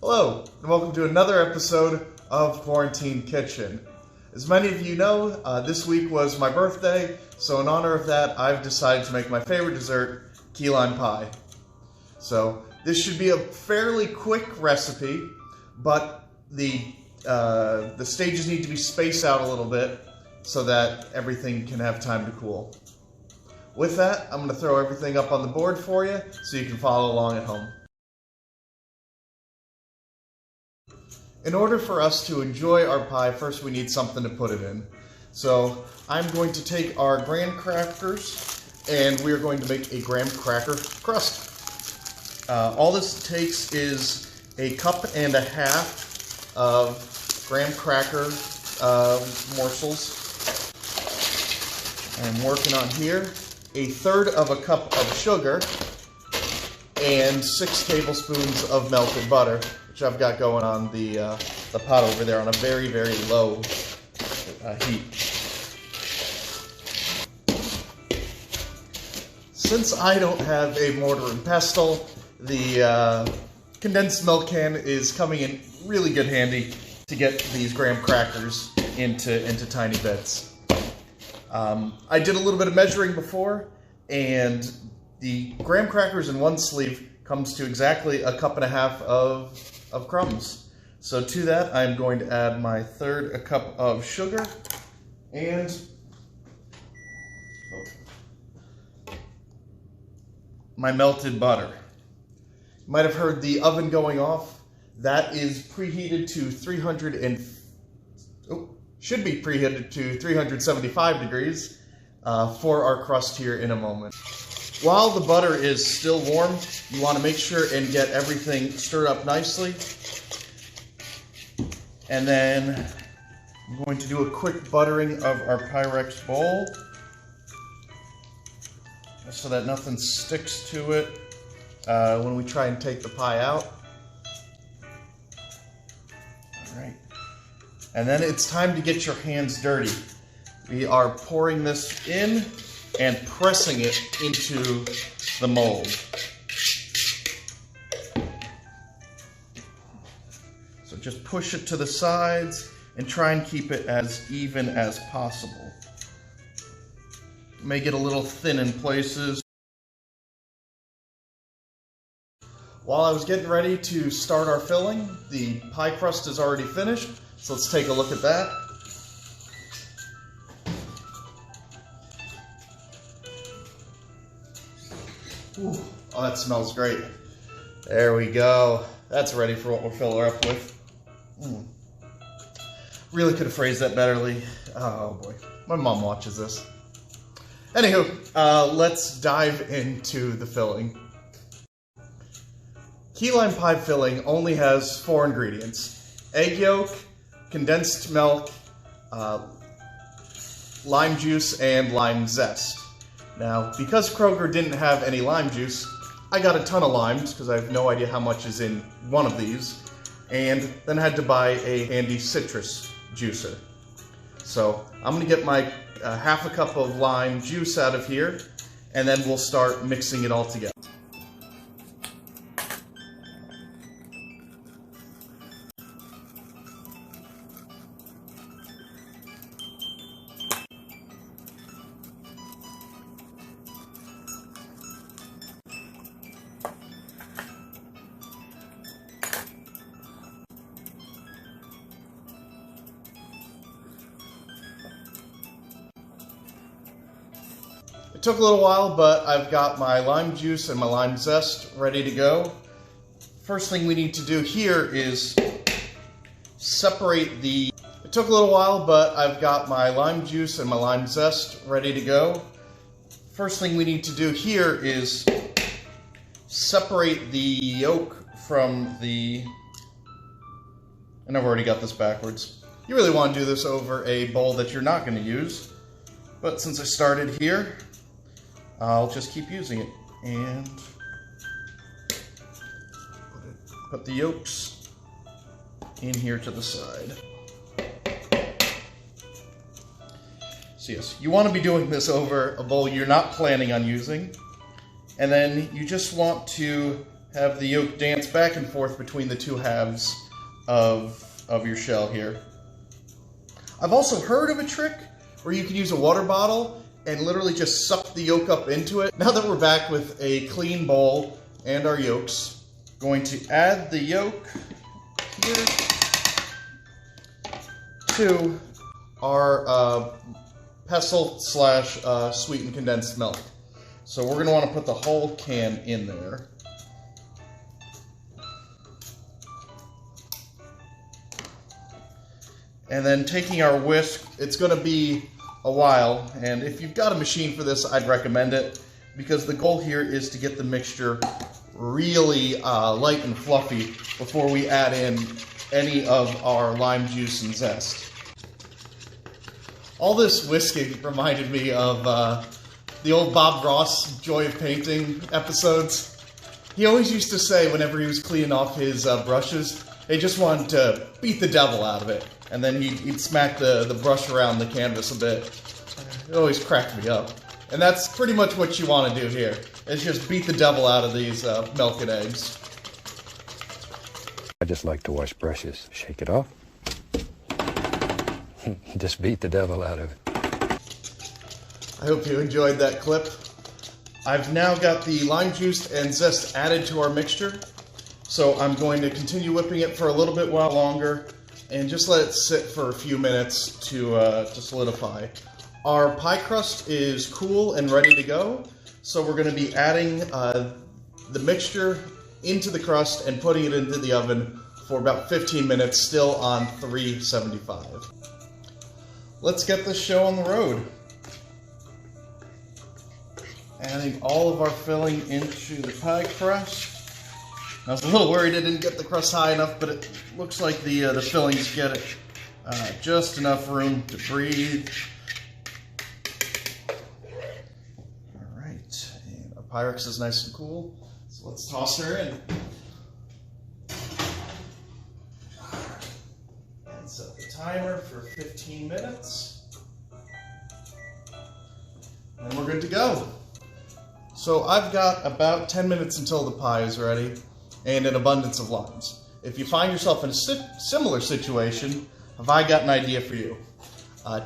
Hello, and welcome to another episode of Quarantine Kitchen. As many of you know, this week was my birthday, so in honor of that, I've decided to make my favorite dessert, key lime pie. So this should be a fairly quick recipe, but the stages need to be spaced out a little bit so that everything can have time to cool. With that, I'm going to throw everything up on the board for you so you can follow along at home. In order for us to enjoy our pie, first we need something to put it in. So I'm going to take our graham crackers and we're going to make a graham cracker crust. All this takes is a cup and a half of graham cracker morsels. I'm working on here. A third of a cup of sugar and 6 tablespoons of melted butter, which I've got going on the pot over there on a very, very low heat. Since I don't have a mortar and pestle, the condensed milk can is coming in really good handy to get these graham crackers into tiny bits. I did a little bit of measuring before, and the graham crackers in one sleeve comes to exactly a cup and a half of crumbs. So to that, I'm going to add my third cup of sugar and my melted butter. You might have heard the oven going off. That is preheated to should be preheated to 375 degrees for our crust here in a moment. While the butter is still warm, you want to make sure and get everything stirred up nicely. And then I'm going to do a quick buttering of our Pyrex bowl so that nothing sticks to it when we try and take the pie out. All right. And then it's time to get your hands dirty. We are pouring this in and pressing it into the mold. So just push it to the sides and try and keep it as even as possible. It may get a little thin in places. While I was getting ready to start our filling, the pie crust is already finished. So let's take a look at that. Ooh, oh, that smells great. There we go. That's ready for what we'll fill her up with. Really could have phrased that betterly. Oh boy, my mom watches this. Anywho, let's dive into the filling. Key lime pie filling only has 4 ingredients: egg yolk, condensed milk, lime juice, and lime zest. Now, because Kroger didn't have any lime juice, I got a ton of limes because I have no idea how much is in one of these, and then had to buy a handy citrus juicer. So I'm going to get my half a cup of lime juice out of here, and then we'll start mixing it all together. It took a little while, but I've got my lime juice and my lime zest ready to go. First thing we need to do here is separate the... It took a little while, but I've got my lime juice and my lime zest ready to go. First thing we need to do here is separate the yolk from the... And I've already got this backwards. You really want to do this over a bowl that you're not going to use. But since I started here, I'll just keep using it. And put the yolks in here to the side. So yes, you want to be doing this over a bowl you're not planning on using. And then you just want to have the yolk dance back and forth between the two halves of your shell here. I've also heard of a trick where you can use a water bottle and literally just suck the yolk up into it. Now that we're back with a clean bowl and our yolks, I'm going to add the yolk here to our pestle slash sweetened condensed milk. So we're going to want to put the whole can in there. And then taking our whisk, it's going to be a while, and if you've got a machine for this, I'd recommend it, because the goal here is to get the mixture really light and fluffy before we add in any of our lime juice and zest. All this whisking reminded me of the old Bob Ross Joy of Painting episodes. He always used to say whenever he was cleaning off his brushes, he just wanted to beat the devil out of it. And then he'd smack the brush around the canvas a bit. It always cracked me up. And that's pretty much what you want to do here, is just beat the devil out of these milk and eggs. I just like to wash brushes. Shake it off. Just beat the devil out of it. I hope you enjoyed that clip. I've now got the lime juice and zest added to our mixture. So I'm going to continue whipping it for a little bit while longer and just let it sit for a few minutes to solidify. Our pie crust is cool and ready to go, so we're going to be adding the mixture into the crust and putting it into the oven for about 15 minutes, still on 375. Let's get this show on the road. Adding all of our filling into the pie crust. I was a little worried I didn't get the crust high enough, but it looks like the fillings get it just enough room to breathe. All right, and our Pyrex is nice and cool, so let's toss her in. And set the timer for 15 minutes. And we're good to go. So I've got about 10 minutes until the pie is ready, and an abundance of limes. If you find yourself in a similar situation, have I got an idea for you?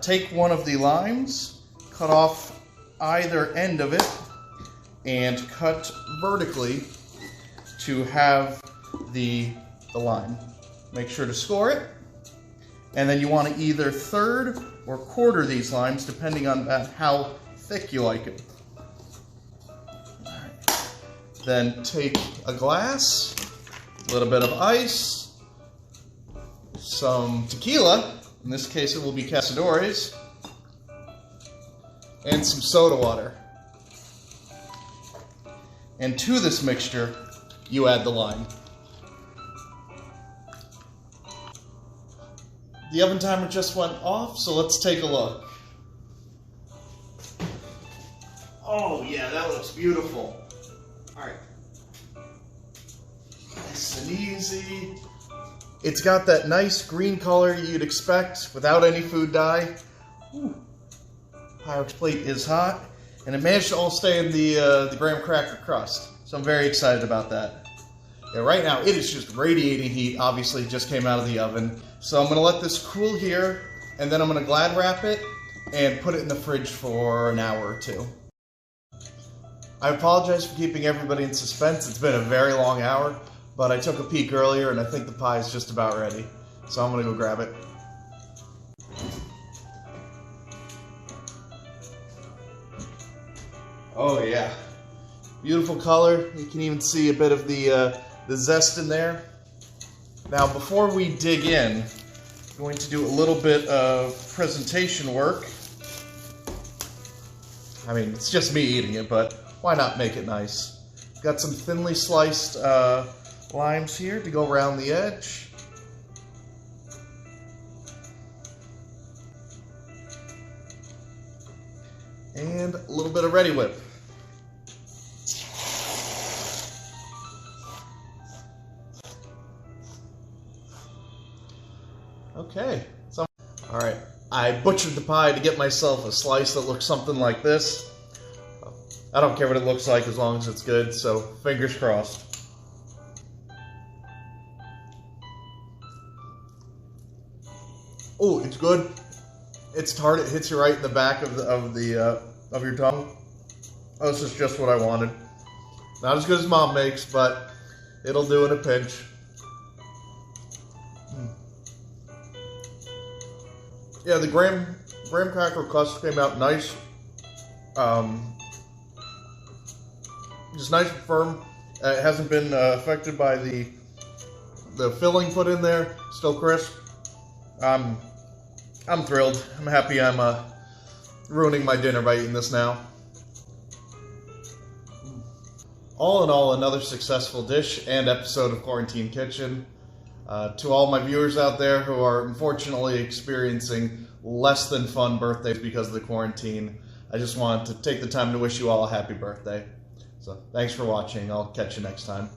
Take one of the limes, cut off either end of it, and cut vertically to have the lime. Make sure to score it, and then you want to either third or quarter these limes, depending on how thick you like it. Then take a glass, a little bit of ice, some tequila, in this case it will be Cazadores, and some soda water. And to this mixture, you add the lime. The oven timer just went off, so let's take a look. Oh yeah, that looks beautiful. Alright. Nice and easy. It's got that nice green color you'd expect without any food dye. Ooh. Pyrex plate is hot, and it managed to all stay in the graham cracker crust. So I'm very excited about that. Yeah, right now it is just radiating heat. Obviously it just came out of the oven. So I'm going to let this cool here, and then I'm going to Glad wrap it and put it in the fridge for an hour or two. I apologize for keeping everybody in suspense. It's been a very long hour, but I took a peek earlier and I think the pie is just about ready. So I'm going to go grab it. Oh yeah. Beautiful color. You can even see a bit of the zest in there. Now before we dig in, I'm going to do a little bit of presentation work. I mean, it's just me eating it, but why not make it nice? Got some thinly sliced limes here to go around the edge. And a little bit of Reddi-wip. Okay, so all right, I butchered the pie to get myself a slice that looks something like this. I don't care what it looks like as long as it's good, so fingers crossed. Oh, it's good. It's tart. It hits you right in the back of your tongue. Oh, this is just what I wanted. Not as good as Mom makes, but it'll do in a pinch. Yeah, the graham cracker crust came out nice. Just nice and firm. It hasn't been affected by the filling put in there. Still crisp. I'm thrilled. I'm happy I'm ruining my dinner by eating this now. All in all, another successful dish and episode of Quarantine Kitchen. To all my viewers out there who are unfortunately experiencing less than fun birthdays because of the quarantine, I just wanted to take the time to wish you all a happy birthday. So thanks for watching. I'll catch you next time.